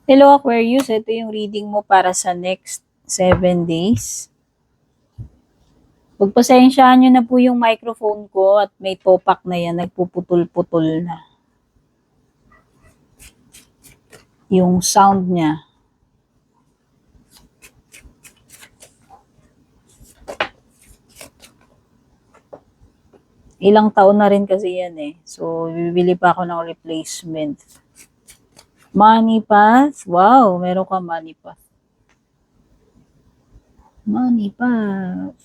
Hello Aquarius, ito yung reading mo para sa next 7 days. Pagpasensyahan nyo na po yung microphone ko at may topak na yan, nagpuputol-putol na. Yung sound niya. Ilang taon na rin kasi yan eh. So, bibili pa ako ng replacement. Money path. Wow, meron ka money path. Money path.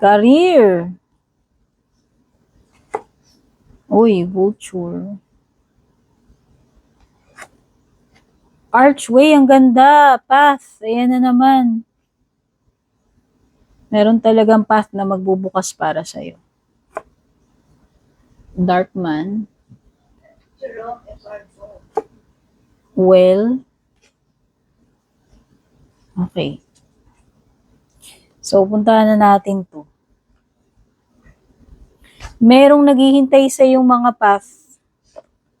Career. Uy, vulture. Archway, ang ganda. Path. Ayan na naman. Meron talagang path na magbubukas para sa'yo. Darkman. Well. Okay. So, puntahan na natin to. Merong naghihintay sa yung mga path.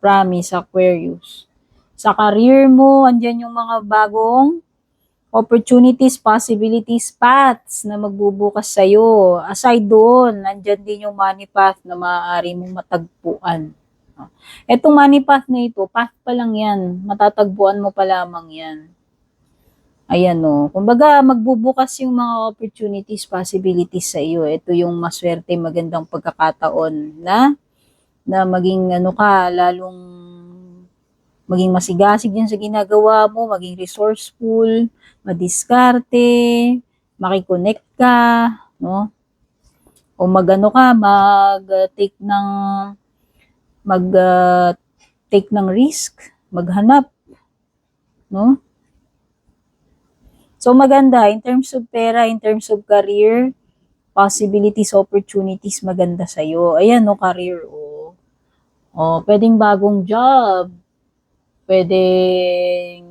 Promise, Aquarius. Sa career mo, andyan yung mga bagong opportunities, possibilities, paths na magbubukas sa'yo. Aside doon, nandyan din yung money path na maaari mong matagpuan. Etong money path na ito, path pa lang yan. Matatagpuan mo pa lamang yan. Ayan o. Kumbaga, magbubukas yung mga opportunities, possibilities sa iyo. Ito yung maswerte, magandang pagkakataon na maging lalong maging masigasig yan sa ginagawa mo, maging resourceful, madiskarte, makikonnect ka, no? O take ng risk, maghanap, no? So maganda in terms of pera, in terms of career, possibilities, opportunities, maganda sa'yo. Ayan, no, career, oh. Oh, pwedeng bagong job, pwedeng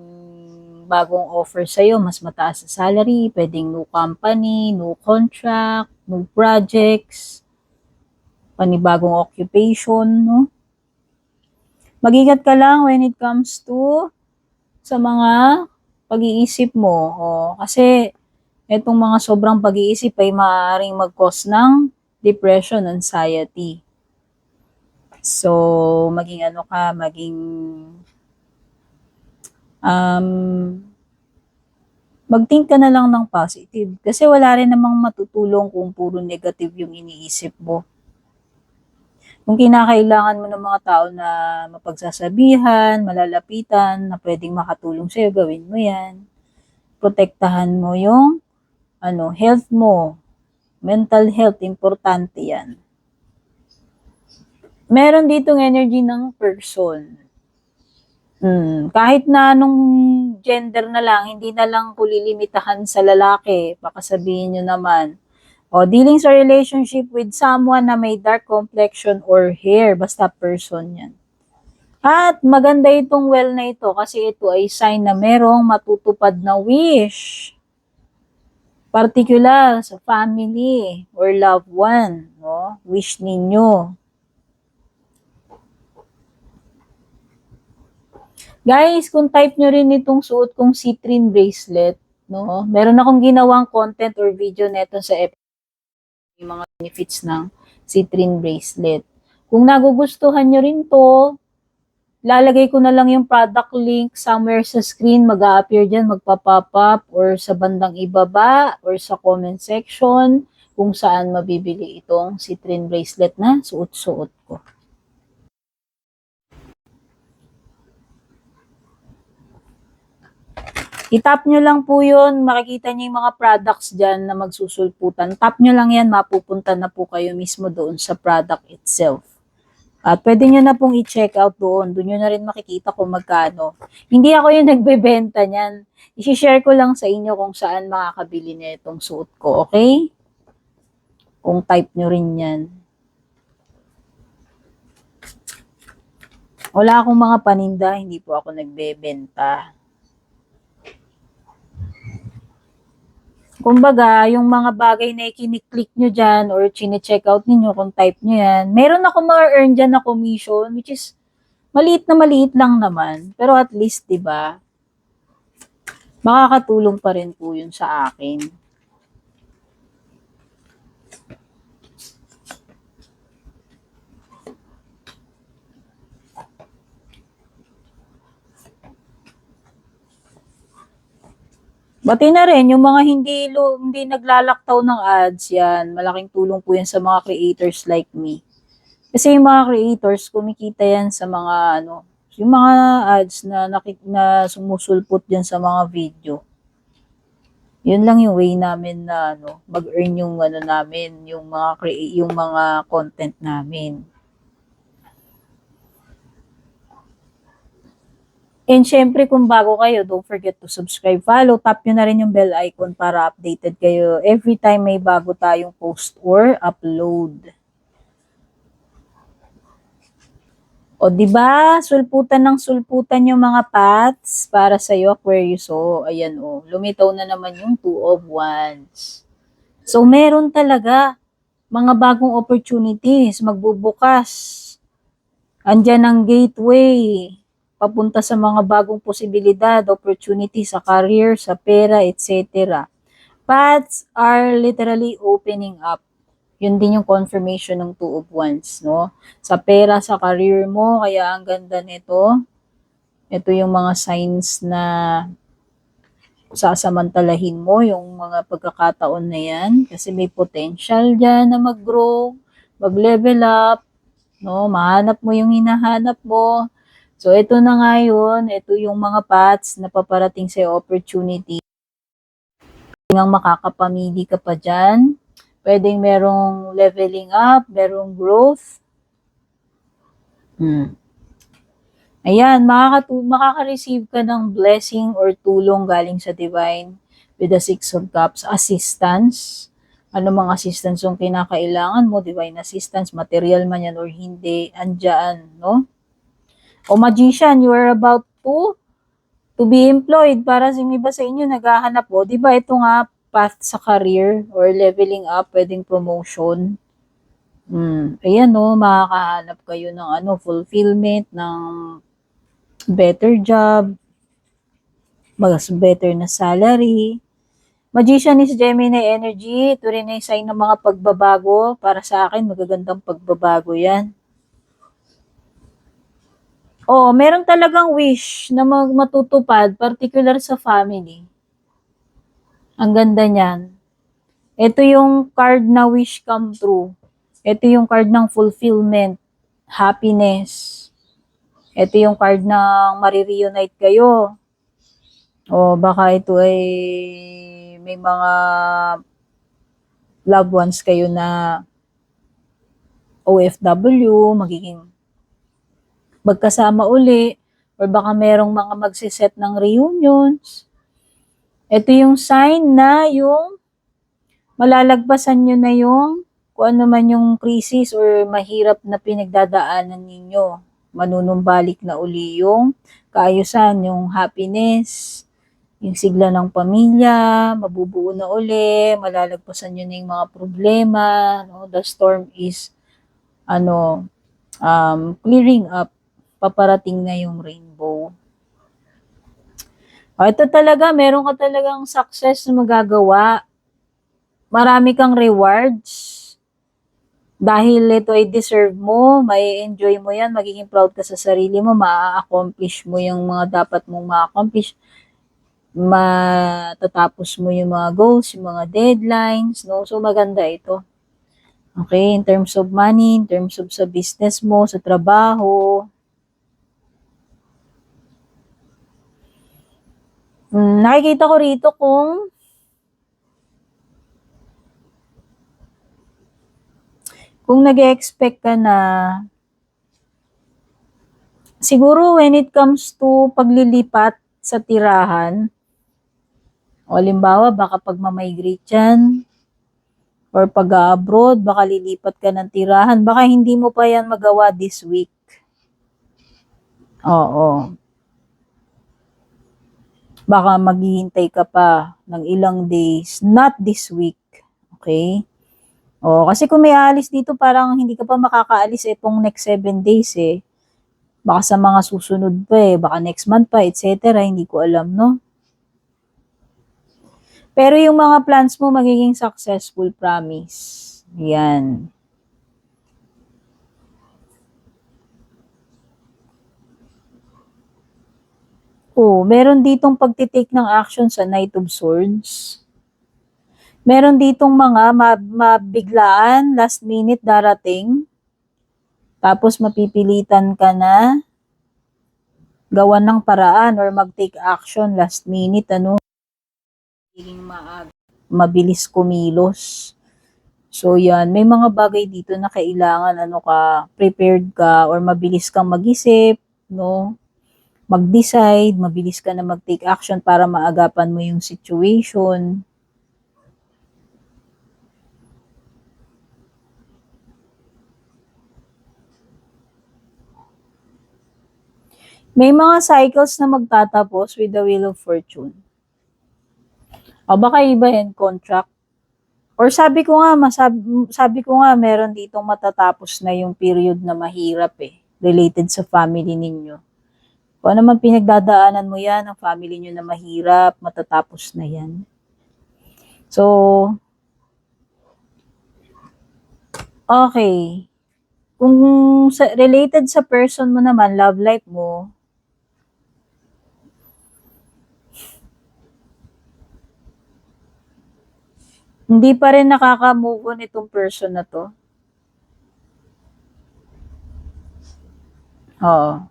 bagong offer sa'yo, mas mataas sa salary, pwedeng new company, new contract, new projects, panibagong occupation, no? Mag-ingat ka lang when it comes to sa mga pag-iisip mo. Oh, kasi itong mga sobrang pag-iisip ay maaaring mag-cause ng depression, anxiety. So, mag-think ka na lang ng positive. Kasi wala rin namang matutulong kung puro negative yung iniisip mo. Kung kinakailangan mo ng mga tao na mapagsasabihan, malalapitan, na pwedeng makatulong sa'yo, gawin mo yan. Protektahan mo yung health mo. Mental health, importante yan. Meron ditong energy ng person. Kahit na anong gender na lang, hindi na lang kulilimitahan sa lalaki. Baka sabihin nyo naman. O, dealing sa relationship with someone na may dark complexion or hair. Basta person yan. At maganda itong well na ito kasi ito ay sign na merong matutupad na wish. Particular sa family or loved one. No? Wish ninyo. Guys, kung type nyo rin itong suot kong citrine bracelet, no? Meron akong ginawang content or video neto sa yung mga benefits ng citrine bracelet. Kung nagugustuhan nyo rin to, lalagay ko na lang yung product link somewhere sa screen, mag-a-appear dyan, magpa-pop up, or sa bandang ibaba, or sa comment section, kung saan mabibili itong citrine bracelet na suot-suot ko. I-tap nyo lang po yun, makikita nyo yung mga products dyan na magsusulputan. Tap nyo lang yan, mapupunta na po kayo mismo doon sa product itself. At pwede nyo na pong i-check out doon. Doon nyo na rin makikita kung magkano. Hindi ako yung nagbebenta niyan. I-share ko lang sa inyo kung saan makakabili na itong suot ko, okay? Kung type nyo rin yan. Wala akong mga paninda, hindi po ako nagbebenta. Kumbaga, yung mga bagay na ikiniklik nyo dyan or chine-check out ninyo kung type nyo yan, meron ako ma-earn dyan na commission, which is maliit lang naman. Pero at least, 'di ba, makakatulong pa rin po 'yun sa akin. Pati na rin yung mga hindi naglalaktaw ng ads, yan. Malaking tulong po yan sa mga creators like me. Kasi yung mga creators, kumikita yan sa mga yung mga ads na sumusulpot dyan sa mga video. Yun lang yung way namin na mag-earn yung namin, yung mga content namin. And syempre, kung bago kayo, don't forget to subscribe, follow, tap nyo na rin yung bell icon para updated kayo every time may bago tayong post or upload. O, di ba? Sulputan yung mga paths para sa iyo, Aquarius. So, ayan lumitaw na naman yung Two of Wands. So, meron talaga mga bagong opportunities magbubukas. Andyan ang gateway papunta sa mga bagong posibilidad, opportunity sa career, sa pera, etc. Paths are literally opening up. Yun din yung confirmation ng Two of Wands, no? Sa pera, sa career mo, kaya ang ganda nito. Ito yung mga signs na sasamantalahin mo yung mga pagkakataon na yan kasi may potential dyan na mag-grow, mag-level up, no? Mahanap mo yung hinahanap mo. So, ito na nga yun. Ito yung mga paths na paparating sa opportunity. Ngang makakapamili ka pa dyan. Pwedeng merong leveling up, merong growth. Ayan, makaka-receive ka ng blessing or tulong galing sa divine with the Six of Cups. Assistance. Ano mga assistance yung kinakailangan mo? Divine assistance, material man yan or hindi. Andyan, no? O magician, you are about to be employed. Para sa iba sa inyo, naghahanap po. Diba ito nga, path sa career or leveling up, pwedeng promotion. Ayan makakahanap kayo ng fulfillment, ng better job, mas better na salary. Magician is Gemini energy. Ito rin ay sign ng mga pagbabago. Para sa akin, magagandang pagbabago yan. Meron talagang wish na matutupad, particular sa family. Ang ganda niyan. Ito yung card na wish come true. Ito yung card ng fulfillment, happiness. Ito yung card ng marireunite kayo. Baka ito ay may mga loved ones kayo na OFW, magiging magkasama uli, or baka merong mga magsiset ng reunions. Ito yung sign na yung malalagpasan nyo na yung kung ano man yung crisis or mahirap na pinagdadaanan ninyo. Manunumbalik na uli yung kaayusan, yung happiness, yung sigla ng pamilya, mabubuo na uli, malalagpasan nyo na yung mga problema. The storm is clearing up. Paparating na yung rainbow. Ito talaga, meron ka talagang success na magagawa. Marami kang rewards. Dahil ito ay deserve mo, may enjoy mo yan, magiging proud ka sa sarili mo, ma-accomplish mo yung mga dapat mong ma-accomplish. Matatapos mo yung mga goals, yung mga deadlines, no? So, maganda ito. Okay, in terms of money, in terms of sa business mo, sa trabaho. Nakikita ko rito kung nag-expect ka na, siguro when it comes to paglilipat sa tirahan, halimbawa baka pag mamigrate dyan, or pag-abroad, baka lilipat ka ng tirahan, baka hindi mo pa yan magawa this week. Baka maghihintay ka pa ng ilang days, not this week. Okay? Kasi kung may alis dito, parang hindi ka pa makakaalis itong next 7 days . Baka sa mga susunod pa baka next month pa, etc. Hindi ko alam, no? Pero yung mga plans mo magiging successful, promise. Yan. Oh, meron ditong pagtitake ng action sa Knight of Swords. Meron ditong mga mabiglaan, last minute darating. Tapos mapipilitan ka na gawan ng paraan or mag-take action last minute, ano? Magiging mabilis kumilos. So yan, may mga bagay dito na kailangan prepared ka or mabilis kang mag-isip, no? Mag-decide, mabilis ka na mag-take action para maagapan mo yung situation. May mga cycles na magtatapos with the Wheel of Fortune. O baka iba yan, contract. Or sabi ko nga meron ditong matatapos na yung period na mahirap related sa family ninyo. Kung ano man pinagdadaanan mo yan, ang family nyo na mahirap, matatapos na yan. So, okay. Kung related sa person mo naman, love life mo, hindi pa rin nakaka-move on itong person na to. Oo.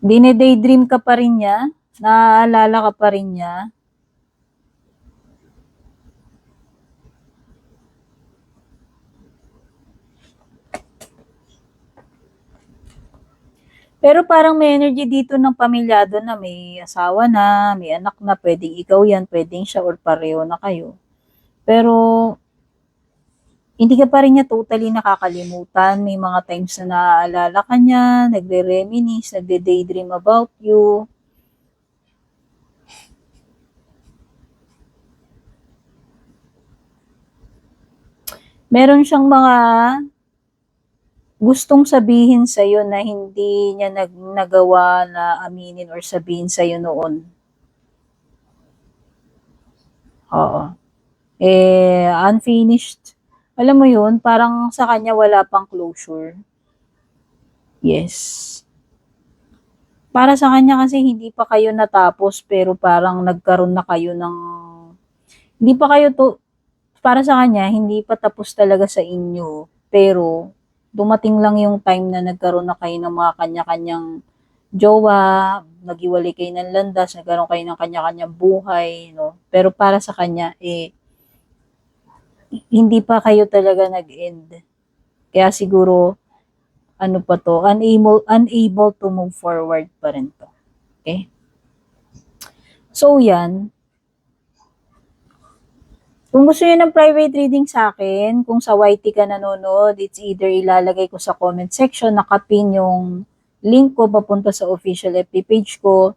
Dine-daydream ka pa rin niya, naaalala ka pa rin niya. Pero parang may energy dito ng pamilyado na may asawa na, may anak na, pwedeng ikaw yan, pwedeng siya, or pareho na kayo. Pero, hindi ka pa rin niya totally nakakalimutan. May mga times na naaalala ka niya, nagre-reminisce, nagde-daydream about you. Meron siyang mga gustong sabihin sa'yo na hindi niya nagawa na aminin or sabihin sa'yo noon. Oo. Unfinished. Alam mo yun, parang sa kanya wala pang closure. Yes. Para sa kanya kasi hindi pa kayo natapos pero parang nagkaroon na kayo ng hindi pa kayo para sa kanya hindi pa tapos talaga sa inyo pero dumating lang yung time na nagkaroon na kayo ng mga kanya-kanyang jowa, naghiwalay kayo ng landas, nagkaroon kayo ng kanya-kanyang buhay, no? Pero para sa kanya hindi pa kayo talaga nag-end. Kaya siguro unable to move forward pa rin to. Okay? So, yan. Kung gusto niyo ng private reading sa akin, kung sa YT ka nanonood, it's either ilalagay ko sa comment section, nakapin yung link ko papunta sa official FB page ko.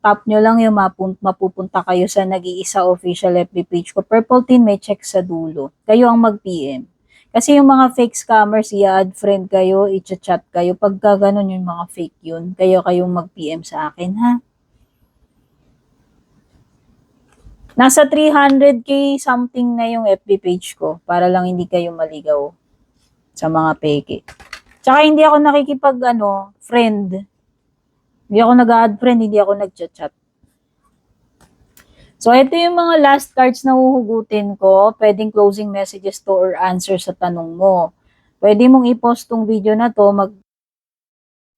Tap nyo lang yung mapupunta kayo sa nag-iisa official FB page ko. Purple tin, may check sa dulo. Kayo ang mag-PM. Kasi yung mga fake scammers, i-add friend kayo, i-chat kayo. Pagka ganun yung mga fake yun, kayong mag-PM sa akin, ha? Nasa 300k something na yung FB page ko para lang hindi kayo maligaw sa mga peke. Tsaka hindi ako friend. Hindi ako nag-add friend, hindi ako nag-chat. So, ito yung mga last cards na huhugutin ko. Pwedeng closing messages to or answer sa tanong mo. Pwede mong i-post tong video na to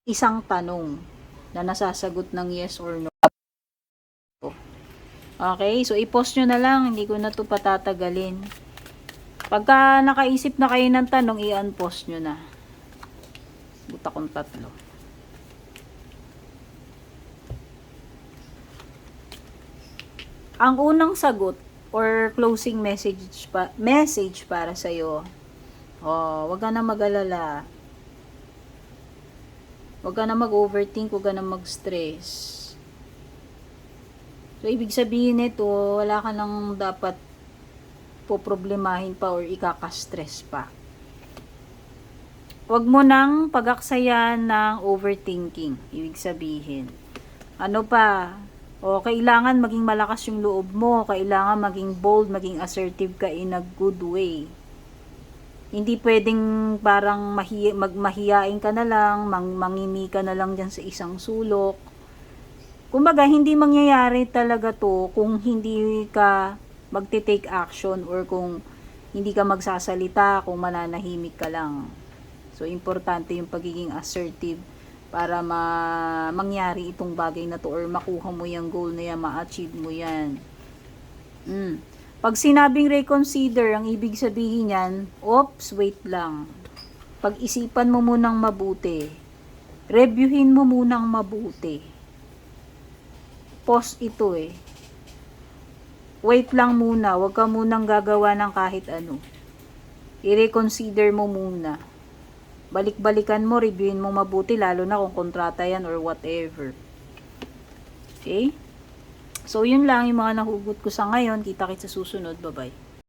isang tanong na nasasagot ng yes or no. Okay, so i-post nyo na lang, hindi ko na to patatagalin. Pagka nakaisip na kayo ng tanong, i-unpost nyo na. Buta kong 3. Ang unang sagot or closing message para sa iyo. Wag ka na mag-alala. Wag ka na mag-overthink, wag ka na mag-stress. So, ibig sabihin nito, wala ka nang dapat poproblemahin pa or ikaka-stress pa. Huwag mo nang pag-aksayan ng overthinking. Ibig sabihin. Ano pa? O kailangan maging malakas yung loob mo. Kailangan maging bold, maging assertive ka in a good way. Hindi pwedeng parang mahiyain ka na lang, mangimi ka na lang dyan sa isang sulok. Kumbaga, hindi mangyayari talaga to kung hindi ka magte-take action or kung hindi ka magsasalita, kung mananahimik ka lang. So, importante yung pagiging assertive para mangyari itong bagay na to or makuha mo yung goal na yan, ma-achieve mo yan. Pag sinabing reconsider, ang ibig sabihin yan, oops, wait lang. Pag-isipan mo munang mabuti. Reviewin mo munang mabuti. Pause ito eh. Wait lang muna, huwag ka munang gagawa ng kahit ano. I-reconsider mo muna. Balik-balikan mo, reviewin mo mabuti, lalo na kung kontrata yan or whatever. Okay? So, yun lang yung mga nahugot ko sa ngayon. Kita-kits sa susunod. Bye-bye.